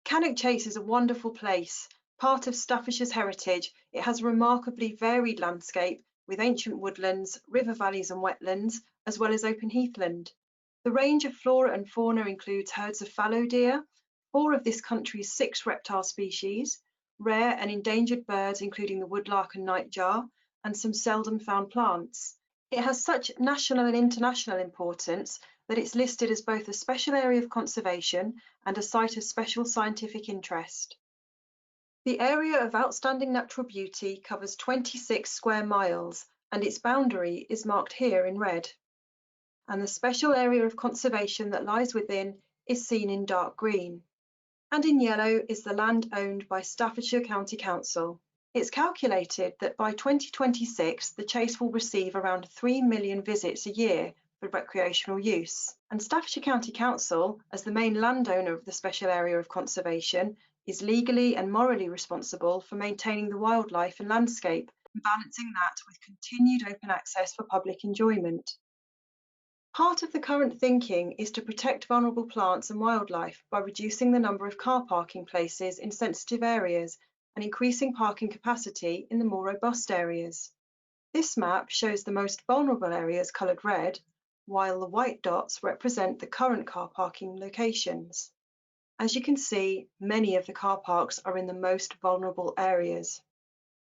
Cannock Chase is a wonderful place, part of Staffordshire's heritage. It has a remarkably varied landscape with ancient woodlands, river valleys and wetlands, as well as open heathland. The range of flora and fauna includes herds of fallow deer, 4 of this country's 6 reptile species, rare and endangered birds including the woodlark and nightjar, and some seldom found plants. It has such national and international importance that it's listed as both a special area of conservation and a site of special scientific interest. The area of outstanding natural beauty covers 26 square miles, and its boundary is marked here in red. And the special area of conservation that lies within is seen in dark green. And in yellow is the land owned by Staffordshire County Council. It's calculated that by 2026, the Chase will receive around 3 million visits a year for recreational use. And Staffordshire County Council, as the main landowner of the special area of conservation, is legally and morally responsible for maintaining the wildlife and landscape, and balancing that with continued open access for public enjoyment. Part of the current thinking is to protect vulnerable plants and wildlife by reducing the number of car parking places in sensitive areas and increasing parking capacity in the more robust areas. This map shows the most vulnerable areas coloured red, while the white dots represent the current car parking locations. As you can see, many of the car parks are in the most vulnerable areas.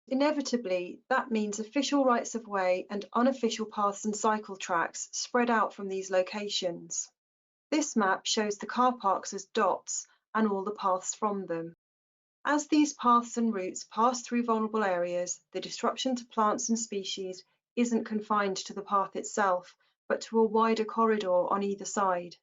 Inevitably, that means official rights of way and unofficial paths and cycle tracks spread out from these locations. This map shows the car parks as dots and all the paths from them. As these paths and routes pass through vulnerable areas, the disruption to plants and species isn't confined to the path itself, but to a wider corridor on either side.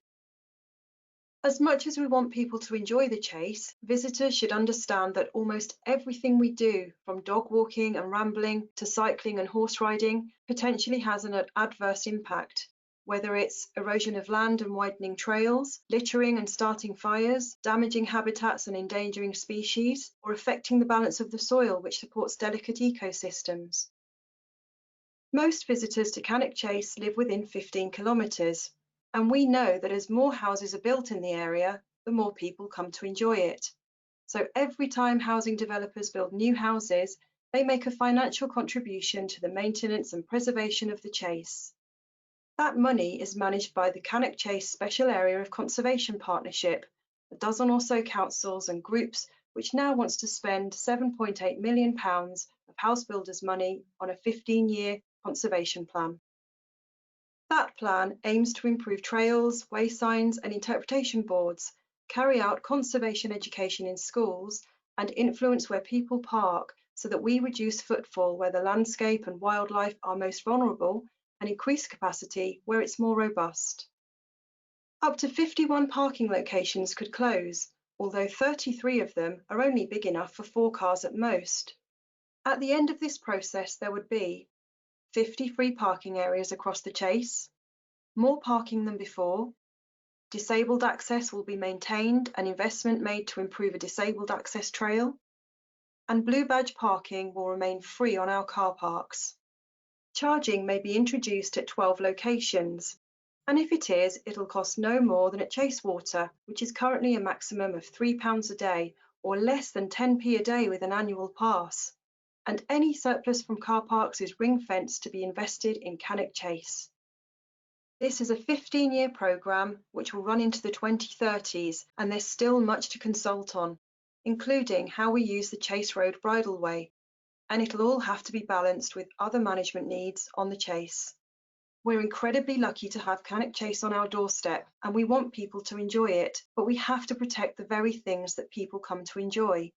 As much as we want people to enjoy the Chase, visitors should understand that almost everything we do, from dog walking and rambling to cycling and horse riding, potentially has an adverse impact, whether it's erosion of land and widening trails, littering and starting fires, damaging habitats and endangering species, or affecting the balance of the soil which supports delicate ecosystems. Most visitors to Cannock Chase live within 15 kilometres. And we know that as more houses are built in the area, the more people come to enjoy it. So every time housing developers build new houses, they make a financial contribution to the maintenance and preservation of the Chase. That money is managed by the Cannock Chase Special Area of Conservation Partnership, a dozen or so councils and groups which now wants to spend £7.8 million of house builders' money on a 15-year conservation plan. That plan aims to improve trails, way signs and interpretation boards, carry out conservation education in schools and influence where people park so that we reduce footfall where the landscape and wildlife are most vulnerable and increase capacity where it's more robust. Up to 51 parking locations could close, although 33 of them are only big enough for 4 cars at most. At the end of this process, there would be 50 free parking areas across the Chase, more parking than before, disabled access will be maintained and investment made to improve a disabled access trail, and blue badge parking will remain free on our car parks. Charging may be introduced at 12 locations, and if it is, it'll cost no more than at Chasewater, which is currently a maximum of £3 a day or less than 10p a day with an annual pass. And any surplus from car parks is ring-fenced to be invested in Cannock Chase. This is a 15-year programme which will run into the 2030s, and there's still much to consult on, including how we use the Chase Road bridleway, and it'll all have to be balanced with other management needs on the Chase. We're incredibly lucky to have Cannock Chase on our doorstep, and we want people to enjoy it, but we have to protect the very things that people come to enjoy.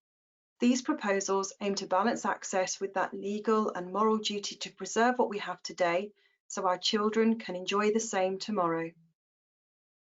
These proposals aim to balance access with that legal and moral duty to preserve what we have today so our children can enjoy the same tomorrow.